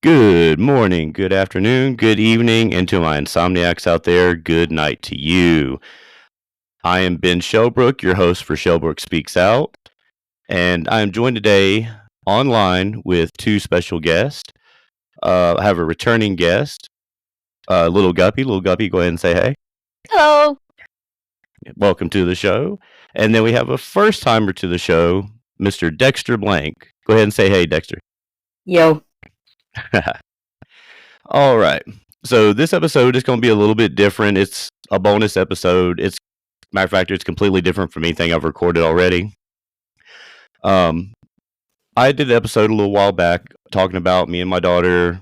Good morning, good afternoon, good evening, and to my insomniacs out there, good night to you. I am Ben Shelbrook, your host for Shelbrook Speaks Out, and I am joined today online with two special guests. I have a returning guest, Little Guppy. Little Guppy, go ahead and say hey. Hello. Welcome to the show. And then we have a first timer to the show, Mr. Dexter Blank. Go ahead and say hey, Dexter. Yo. All right. So this episode is going to be a little bit different. It's a bonus episode. Matter of fact, it's completely different from anything I've recorded already. I did an episode a little while back talking about me and my daughter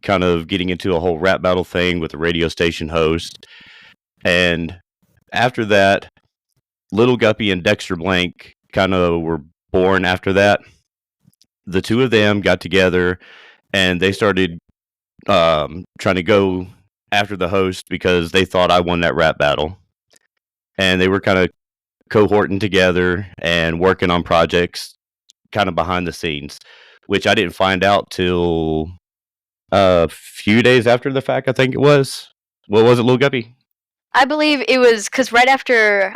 kind of getting into a whole rap battle thing with a radio station host. And after that, Little Guppy and Dexter Blank kind of were born after that. The two of them got together and they started trying to go after the host because they thought I won that rap battle. And they were kind of cohorting together and working on projects kind of behind the scenes, which I didn't find out till a few days after the fact, I think it was. What was it, Lil Guppy? I believe it was because right after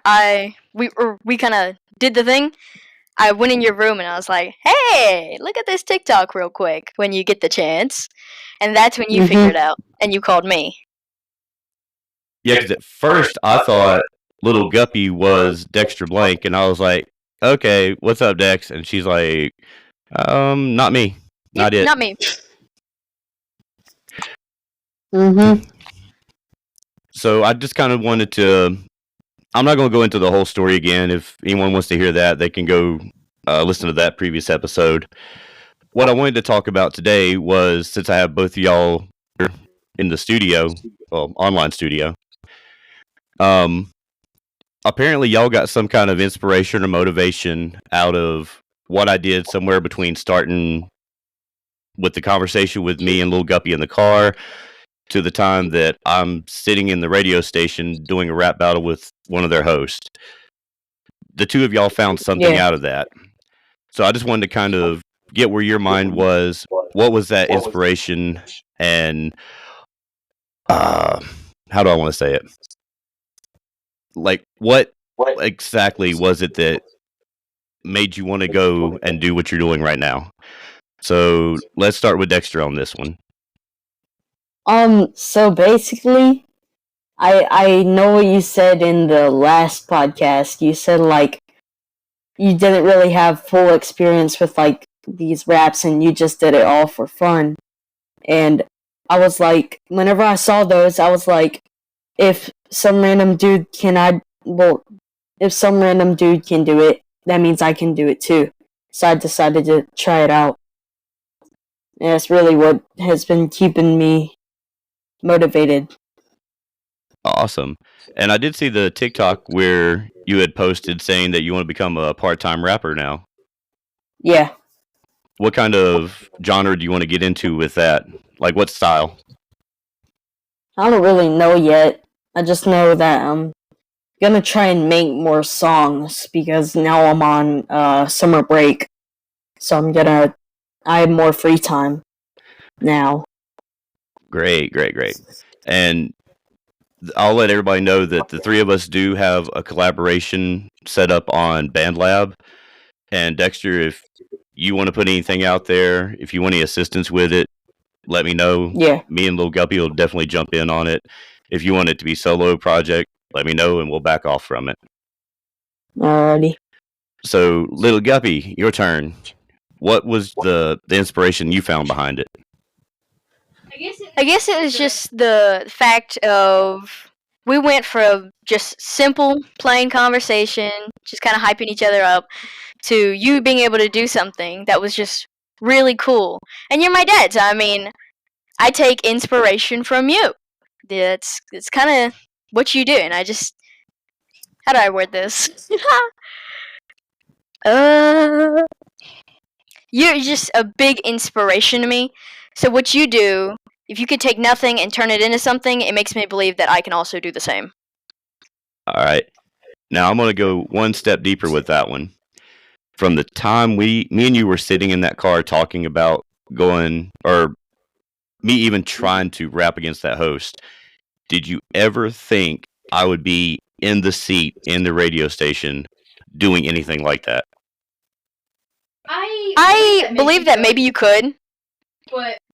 we kind of did the thing, I went in your room and I was like, hey, look at this TikTok real quick when you get the chance. And that's when you figured out and you called me. Yeah, because at first I thought Little Guppy was Dexter Blank, and I was like, okay, what's up, Dex? And she's like, not me. Not it. Not me. So I just kind of wanted to, I'm not going to go into the whole story again. If anyone wants to hear that, they can go listen to that previous episode. What I wanted to talk about today was, since I have both of y'all in the studio, well, online studio, apparently y'all got some kind of inspiration or motivation out of what I did somewhere between starting with the conversation with me and Lil Guppy in the car to the time that I'm sitting in the radio station doing a rap battle with one of their hosts. The two of y'all found something out of that. So I just wanted to kind of get where your mind was. What was that inspiration? And how do I want to say it? Like, what exactly was it that made you want to go and do what you're doing right now? So let's start with Dexter on this one. So basically, I know what you said in the last podcast. You said, like, you didn't really have full experience with, like, these raps and you just did it all for fun. And I was like, whenever I saw those, I was like, if some random dude can do it, that means I can do it too. So I decided to try it out. And that's really what has been keeping me motivated. Awesome. And I did see the TikTok where you had posted saying that you want to become a part-time rapper now. Yeah. What kind of genre do you want to get into with that? Like, what style? I don't really know yet. I just know that I'm gonna try and make more songs because now I'm on summer break. So I have more free time now. Great. And I'll let everybody know that the three of us do have a collaboration set up on BandLab. And Dexter, if you want to put anything out there, if you want any assistance with it, let me know. Yeah. Me and Lil Guppy will definitely jump in on it. If you want it to be solo project, let me know and we'll back off from it. Alrighty. So, Little Guppy, your turn. What was the inspiration you found behind it? I guess it was just the fact of we went from just simple, plain conversation, just kind of hyping each other up, to you being able to do something that was just really cool. And you're my dad, so I mean, I take inspiration from you. It's kind of what you do, and I just... How do I word this? You're just a big inspiration to me. So what you do, if you could take nothing and turn it into something, it makes me believe that I can also do the same. All right. Now I'm going to go one step deeper with that one. From the time me and you were sitting in that car talking about going, or me even trying to rap against that host, did you ever think I would be in the seat in the radio station doing anything like that? I believe that maybe you could,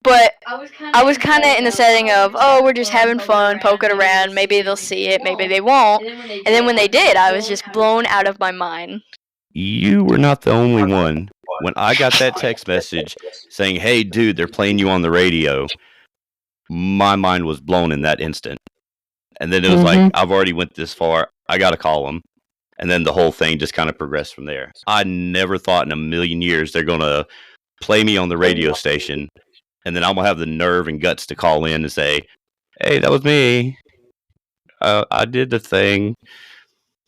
but I was kind of in the setting of, oh, we're just having fun, poking around. Maybe they'll see it, maybe they won't. And then when they did, I was just blown out of my mind. You were not the only one. When I got that text message saying, "Hey, dude, they're playing you on the radio," my mind was blown in that instant. And then it was like, I've already went this far. I got to call them. And then the whole thing just kind of progressed from there. I never thought in a million years they're going to play me on the radio station, and then I'm going to have the nerve and guts to call in and say, "Hey, that was me. I did the thing.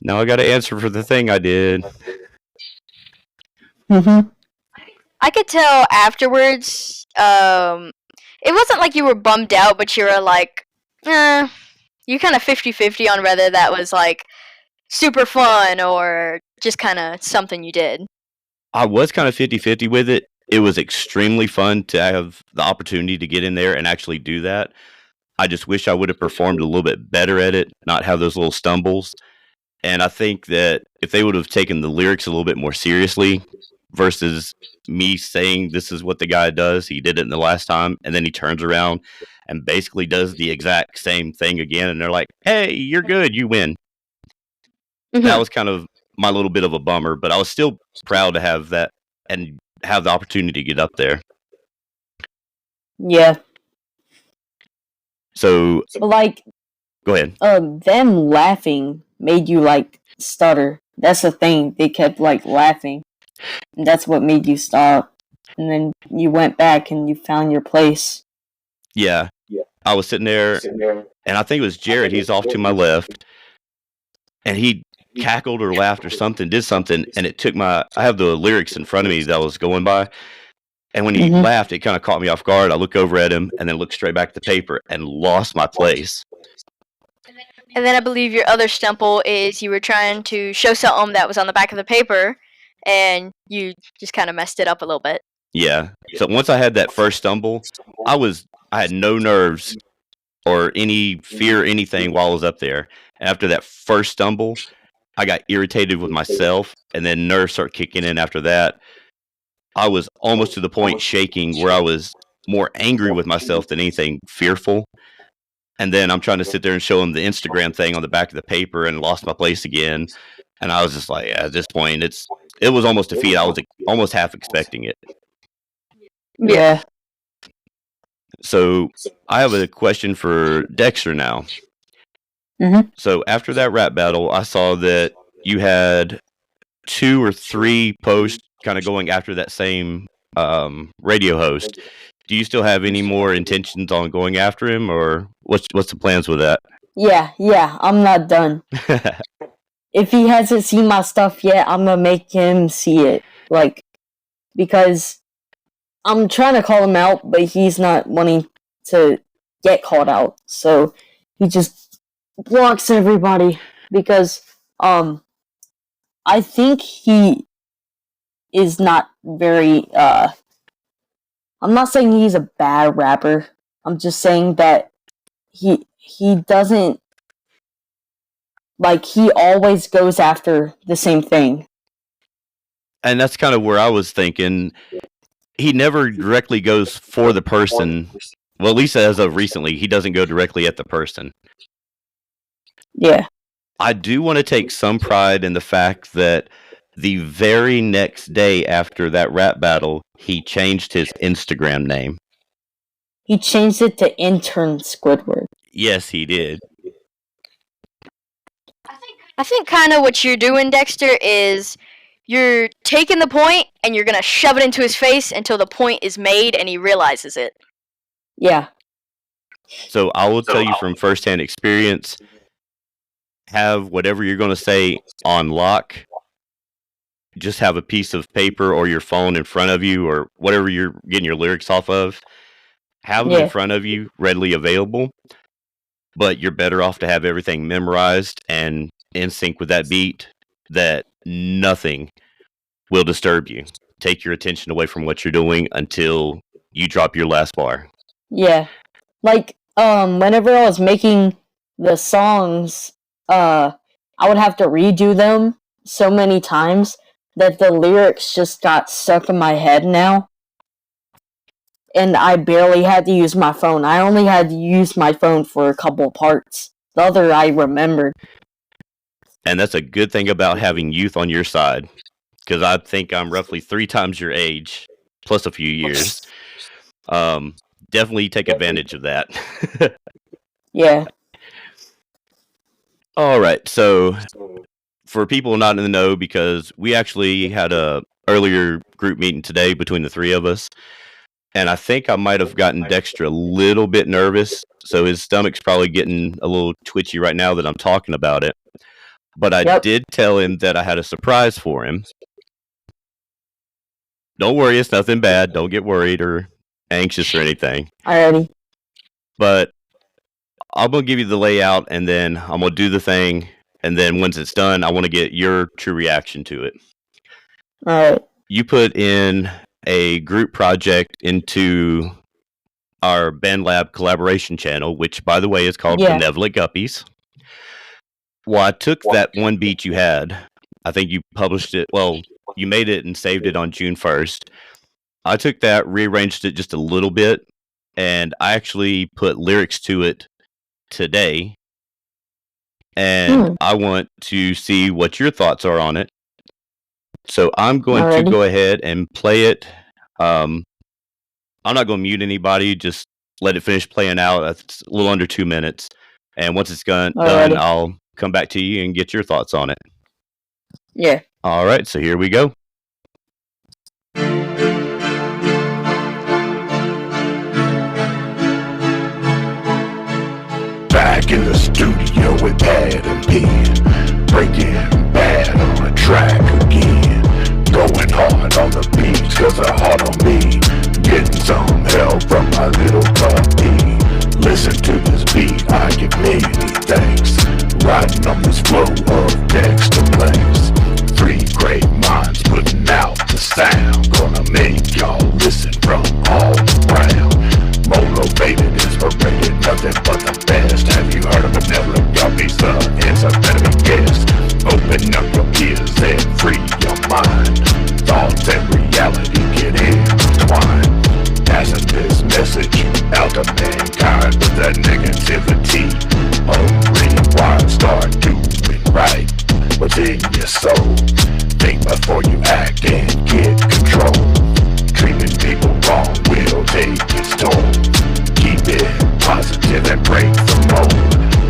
Now I got to answer for the thing I did." I could tell afterwards, it wasn't like you were bummed out, but you were like, you kind of 50-50 on whether that was like super fun or just kind of something you did. I was kind of 50-50 with it. It was extremely fun to have the opportunity to get in there and actually do that. I just wish I would have performed a little bit better at it, not have those little stumbles. And I think that if they would have taken the lyrics a little bit more seriously versus me saying this is what the guy does, he did it in the last time, and then he turns around and basically does the exact same thing again, and they're like, "Hey, you're good, you win." That was kind of my little bit of a bummer, but I was still proud to have that and have the opportunity to get up there. Yeah. So, like, go ahead. Them laughing made you like stutter. That's the thing. They kept like laughing, and that's what made you stop. And then you went back and you found your place. Yeah. I was sitting there, and I think it was Jared. He's off to my left, and he cackled or laughed or something, did something, and it took I have the lyrics in front of me that I was going by, and when he laughed, it kind of caught me off guard. I look over at him, and then looked straight back at the paper, and lost my place. And then I believe your other stumble is you were trying to show something that was on the back of the paper, and you just kind of messed it up a little bit. Yeah. So once I had that first stumble, I had no nerves or any fear or anything while I was up there. And after that first stumble, I got irritated with myself, and then nerves start kicking in after that. I was almost to the point shaking where I was more angry with myself than anything fearful. And then I'm trying to sit there and show him the Instagram thing on the back of the paper and lost my place again. And I was just like, at this point, it was almost defeat. I was almost half expecting it. Yeah. So I have a question for Dexter now. So after that rap battle, I saw that you had 2 or 3 posts kind of going after that same radio host. Do you still have any more intentions on going after him, or what's the plans with that? Yeah, I'm not done. If he hasn't seen my stuff yet, I'm gonna make him see it. Like, because I'm trying to call him out, but he's not wanting to get called out. So he just blocks everybody because I think he is not very I'm not saying he's a bad rapper. I'm just saying that he doesn't, like, he always goes after the same thing. And that's kind of where I was thinking. He never directly goes for the person. Well, at least as of recently, he doesn't go directly at the person. Yeah. I do want to take some pride in the fact that the very next day after that rap battle, he changed his Instagram name. He changed it to Intern Squidward. Yes, he did. I think kind of what you're doing, Dexter, is you're taking the point and you're going to shove it into his face until the point is made and he realizes it. Yeah. So I will tell you from firsthand experience, have whatever you're going to say on lock. Just have a piece of paper or your phone in front of you or whatever you're getting your lyrics off of. Have them in front of you, readily available. But you're better off to have everything memorized and in sync with that beat, that nothing will disturb you. Take your attention away from what you're doing until you drop your last bar. Yeah. Like, whenever I was making the songs, I would have to redo them so many times that the lyrics just got stuck in my head now. And I barely had to use my phone. I only had to use my phone for a couple parts. The other I remembered. And that's a good thing about having youth on your side. Because I think I'm roughly 3 times your age, plus a few years. Definitely take advantage of that. Yeah. All right, so for people not in the know, because we actually had a earlier group meeting today between the 3 of us, and I think I might have gotten Dexter a little bit nervous, so his stomach's probably getting a little twitchy right now that I'm talking about it. But I did tell him that I had a surprise for him. Don't worry, it's nothing bad. Don't get worried or anxious or anything. Alrighty. But I'm going to give you the layout, and then I'm going to do the thing, and then once it's done, I want to get your true reaction to it. Alright. You put in a group project into our Band Lab collaboration channel, which, by the way, is called Benevolent Guppies. Well, I took that one beat you had. I think you published it. Well, you made it and saved it on June 1st. I took that, rearranged it just a little bit, and I actually put lyrics to it today. And I want to see what your thoughts are on it. So I'm going to go ahead and play it. I'm not going to mute anybody. Just let it finish playing out. It's a little under 2 minutes. And once it's done, I'll come back to you and get your thoughts on it. Yeah. All right, so here we go. Back in the studio with Pad and Pen, breaking bad on a track again. Going hard on the beats cause they're hard on me. Getting some help from my little puppy. Listen to this beat, I give many thanks. Riding on this flow of Dexter Blanks. 3 great minds putting out the sound. Gonna make y'all listen from all around. Motivated, inspirated, nothing but the best. Have you heard of Benevolent Guppies? The answer better be yes. Open up your ears and free your mind. Thoughts and reality get intertwined. Passing this message out to mankind with the negativity. Rewind, start doing right. What's in your soul? Think before you act and get control. Treating people wrong will take its toll. Keep it positive and break the mold.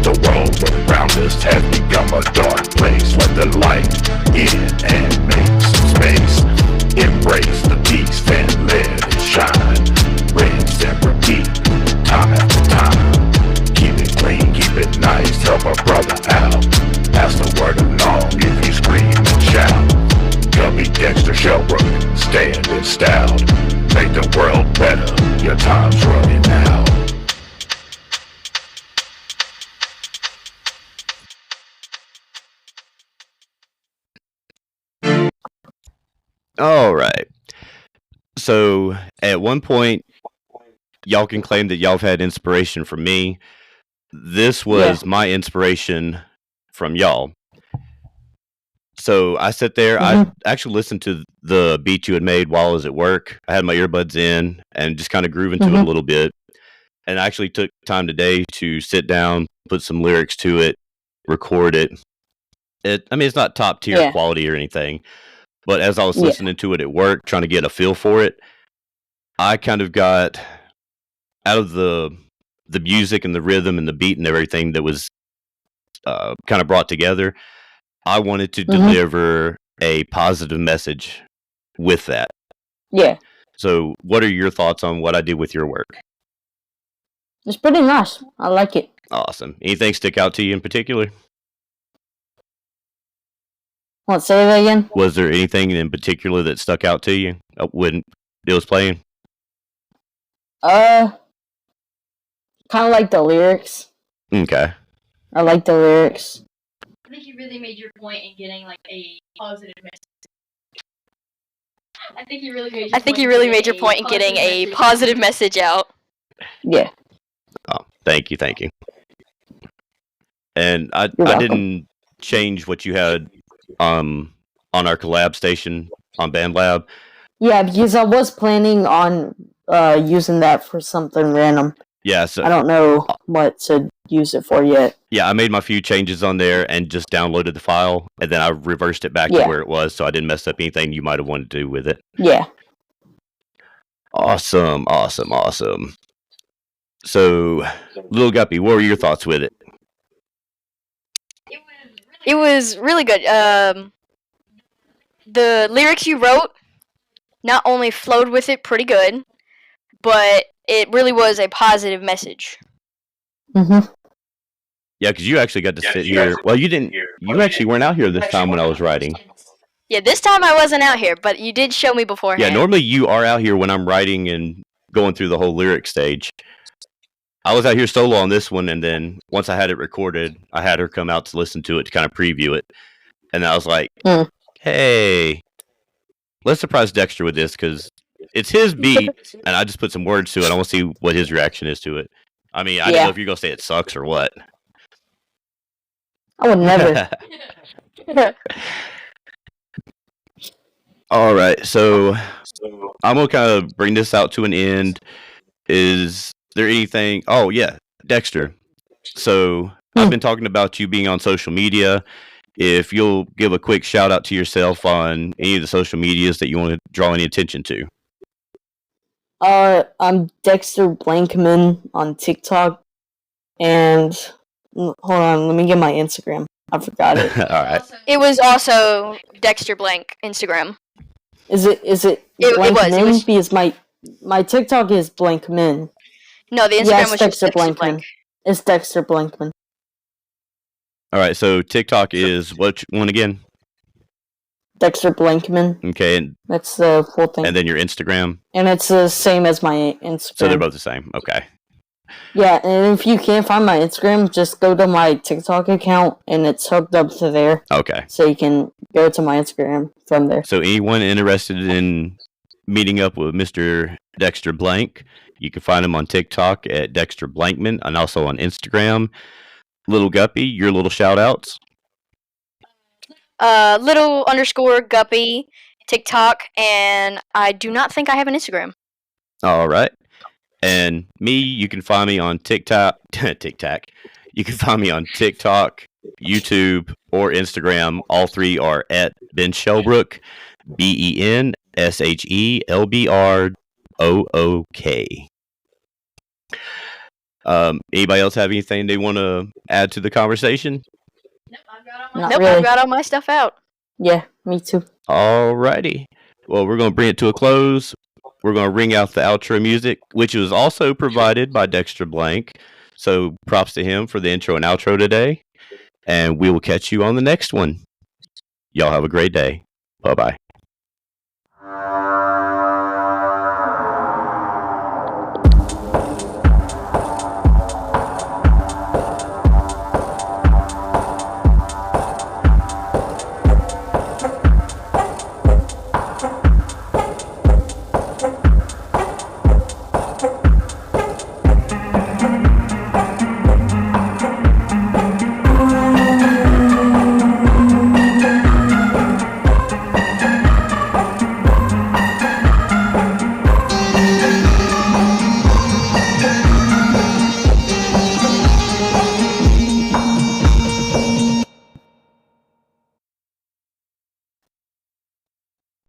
The world around us has become a dark place. Let the light in and make some space. Embrace the peace and let it shine. Rinse and repeat, time after time. Keep it clean, keep it nice, help a brother out. Pass the word along if you scream and shout. Guppy, Dexter, Shelbrook, stand in style. Make the world better, your time's running out. All right. So at one point, y'all can claim that y'all have had inspiration from me. This was my inspiration from y'all. So I sat there. I actually listened to the beat you had made while I was at work. I had my earbuds in and just kind of grooving to it a little bit. And I actually took time today to sit down, put some lyrics to it, record it. It's not top tier quality or anything. But as I was listening to it at work, trying to get a feel for it, I kind of got out of the music and the rhythm and the beat and everything that was kind of brought together. I wanted to deliver a positive message with that. Yeah. So what are your thoughts on what I did with your work? It's pretty nice. I like it. Awesome. Anything stick out to you in particular? What, say that again? Was there anything in particular that stuck out to you when it was playing? Kind of like the lyrics. Okay. I like the lyrics. I think you really made your point in getting like a positive message. I think you really made your point in getting a positive message out. Yeah. Oh, thank you. And I welcome. didn't change what you had on our collab station on BandLab. Yeah, because I was planning on using that for something random. Yeah, so I don't know what to use it for yet. yeah, I made my few changes on there and just downloaded the file, and then I reversed it back to where it was, so I didn't mess up anything you might have wanted to do with it. Yeah. Awesome. So, Little Guppy, what were your thoughts with it? It was really good. The lyrics you wrote not only flowed with it pretty good, but it really was a positive message. Mm-hmm. Yeah, because you actually got to sit here. Well, you didn't. You actually weren't out here this time when I was writing. Yeah, this time I wasn't out here, but you did show me beforehand. Yeah, normally you are out here when I'm writing and going through the whole lyric stage. I was out here solo on this one, and then once I had it recorded, I had her come out to listen to it to kind of preview it. And I was like, hey, let's surprise Dexter with this because it's his beat, and I just put some words to it. I want to see what his reaction is to it. I mean, I don't know if you're going to say it sucks or what. I would never. All right, so I'm going to kind of bring this out to an end. Is there anything? Oh, yeah, Dexter. So I've been talking about you being on social media. If you'll give a quick shout out to yourself on any of the social medias that you want to draw any attention to. I'm Dexter Blankman on TikTok, and hold on, let me get my Instagram. I forgot it. All right. It was also Dexter Blank Instagram. Is it Blankman? It was. Because my TikTok is Blankman. No, the Instagram was Dexter just Dexter Blank. It's Dexter Blankman. All right, so TikTok is what one again? Dexter Blankman. Okay, and that's the full thing. And then your Instagram? And it's the same as my Instagram. So they're both the same. Okay. Yeah, and if you can't find my Instagram, just go to my TikTok account, and it's hooked up to there. Okay. So you can go to my Instagram from there. So anyone interested in meeting up with Mr. Dexter Blank, you can find him on TikTok at Dexter Blankman and also on Instagram. Little Guppy, your little shout outs? Little_Guppy, TikTok, and I do not think I have an Instagram. All right. And me, you can find me on TikTok. You can find me on TikTok, YouTube, or Instagram. All three are at Ben Shelbrook, BenShelbrook. Anybody else have anything they want to add to the conversation? Nope, I've got all my stuff out. Yeah, me too. Alrighty. Well, we're going to bring it to a close. We're going to ring out the outro music, which was also provided by Dexter Blank. So props to him for the intro and outro today. And we will catch you on the next one. Y'all have a great day. Bye-bye.